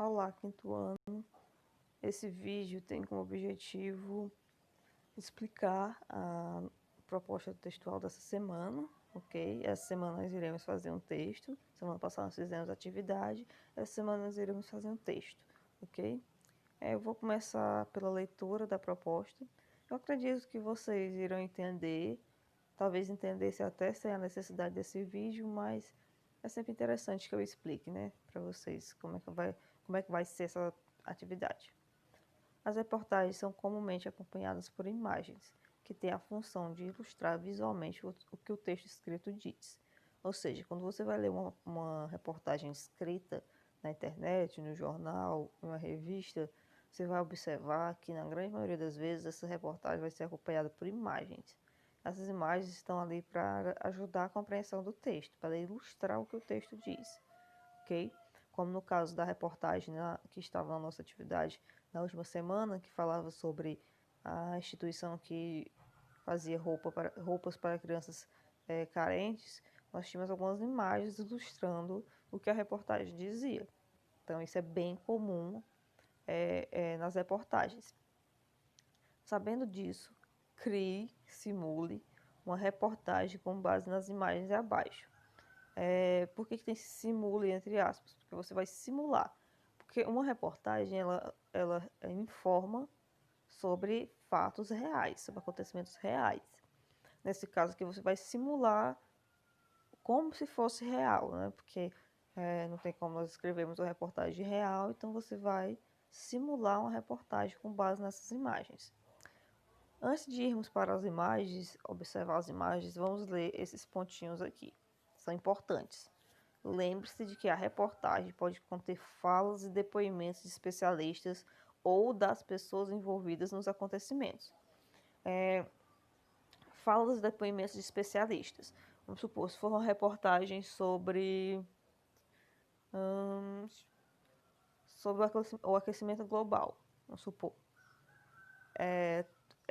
Olá, quinto ano. Esse vídeo tem como objetivo explicar a proposta textual dessa semana, ok? Essa semana nós iremos fazer um texto. Semana passada nós fizemos atividade. Essa semana nós iremos fazer um texto, ok? Eu vou começar pela leitura da proposta. Eu acredito que vocês irão entender, talvez entendesse até sem a necessidade desse vídeo, mas é sempre interessante que eu explique, né, para vocês como é que vai ser essa atividade. As reportagens são comumente acompanhadas por imagens, que têm a função de ilustrar visualmente o que o texto escrito diz. Ou seja, quando você vai ler uma reportagem escrita na internet, no jornal, em uma revista, você vai observar que, na grande maioria das vezes, essa reportagem vai ser acompanhada por imagens. Essas imagens estão ali para ajudar a compreensão do texto, para ilustrar o que o texto diz, ok? Como no caso da reportagem que estava na nossa atividade na última semana, que falava sobre a instituição que fazia roupas para crianças carentes, nós tínhamos algumas imagens ilustrando o que a reportagem dizia. Então, isso é bem comum nas reportagens. Sabendo disso, crie, simule uma reportagem com base nas imagens abaixo. Por que tem simule entre aspas? Porque você vai simular. Porque uma reportagem, ela informa sobre fatos reais, sobre acontecimentos reais. Nesse caso aqui, você vai simular como se fosse real, né? Porque não tem como nós escrevermos uma reportagem real, então você vai simular uma reportagem com base nessas imagens. Antes de irmos para as imagens, observar as imagens, vamos ler esses pontinhos aqui. São importantes. Lembre-se de que a reportagem pode conter falas e depoimentos de especialistas ou das pessoas envolvidas nos acontecimentos. Falas e depoimentos de especialistas. Vamos supor, se for uma reportagem sobre o aquecimento global, vamos supor. É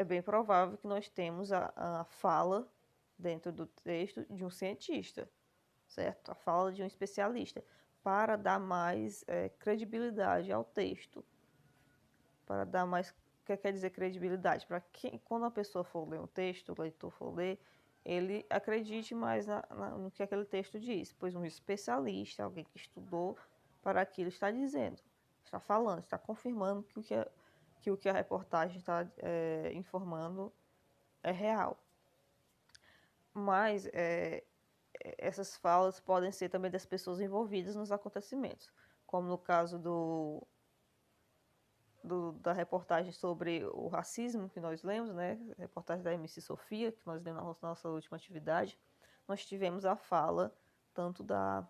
bem provável que nós temos a fala dentro do texto de um cientista, certo? A fala de um especialista, para dar mais credibilidade ao texto. Para dar mais. O que quer dizer credibilidade? Para que quando a pessoa for ler um texto, o leitor for ler, ele acredite mais no que aquele texto diz, pois um especialista, alguém que estudou para aquilo, está dizendo, está falando, está confirmando que o que a reportagem está informando é real. Mas essas falas podem ser também das pessoas envolvidas nos acontecimentos, como no caso da reportagem sobre o racismo que nós lemos, né? A reportagem da MC Sofia, que nós lemos na nossa última atividade. Nós tivemos a fala tanto da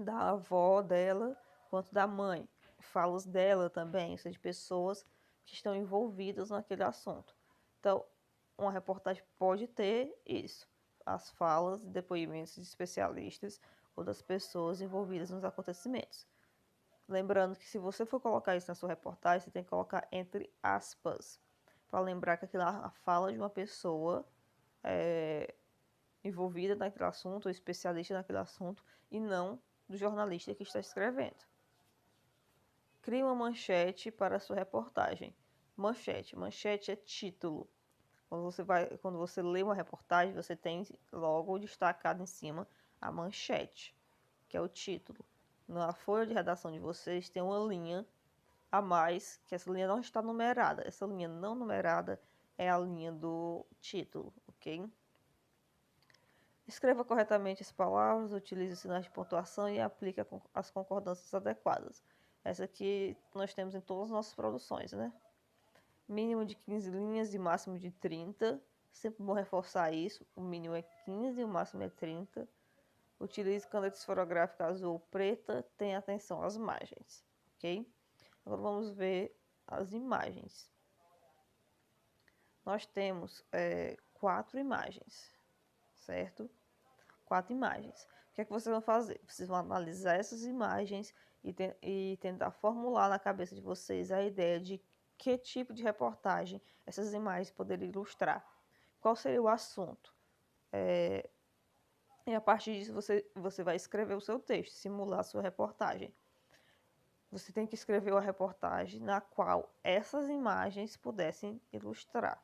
avó dela quanto da mãe. Falas dela também, ou seja, de pessoas que estão envolvidas naquele assunto. Então, uma reportagem pode ter isso, as falas e depoimentos de especialistas ou das pessoas envolvidas nos acontecimentos. Lembrando que se você for colocar isso na sua reportagem, você tem que colocar entre aspas, para lembrar que aquilo é a fala de uma pessoa envolvida naquele assunto, ou especialista naquele assunto, e não do jornalista que está escrevendo. Crie uma manchete para a sua reportagem. Manchete é título. Quando você lê uma reportagem, você tem logo destacado em cima a manchete, que é o título. Na folha de redação de vocês tem uma linha a mais, que essa linha não está numerada. Essa linha não numerada é a linha do título, ok? Escreva corretamente as palavras, utilize os sinais de pontuação e aplique as concordâncias adequadas. Essa aqui nós temos em todas as nossas produções, né? Mínimo de 15 linhas e máximo de 30. Sempre bom reforçar isso. O mínimo é 15 e o máximo é 30. Utilize caneta esferográfica azul ou preta. Tenha atenção às margens, ok? Agora vamos ver as imagens. Nós temos 4 imagens, certo? 4 imagens. O que é que vocês vão fazer? Vocês vão analisar essas imagens e tentar formular na cabeça de vocês a ideia de que tipo de reportagem essas imagens poderiam ilustrar. Qual seria o assunto? E a partir disso você vai escrever o seu texto, simular a sua reportagem. Você tem que escrever uma reportagem na qual essas imagens pudessem ilustrar.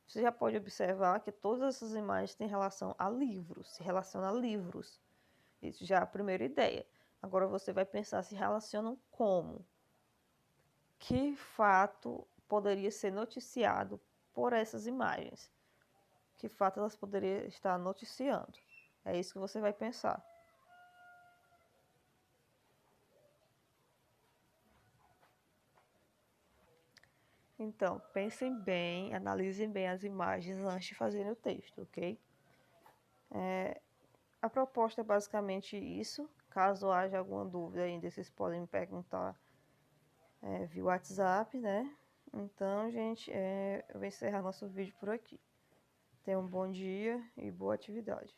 Você já pode observar que todas essas imagens têm relação a livros, se relacionam a livros. Isso já é a primeira ideia. Agora você vai pensar se relacionam como. Que fato poderia ser noticiado por essas imagens? Que fato elas poderiam estar noticiando? É isso que você vai pensar. Então, pensem bem, analisem bem as imagens antes de fazerem o texto, ok? A proposta é basicamente isso. Caso haja alguma dúvida ainda, vocês podem me perguntar via WhatsApp, né? Então, gente, eu vou encerrar nosso vídeo por aqui. Tenham um bom dia e boa atividade.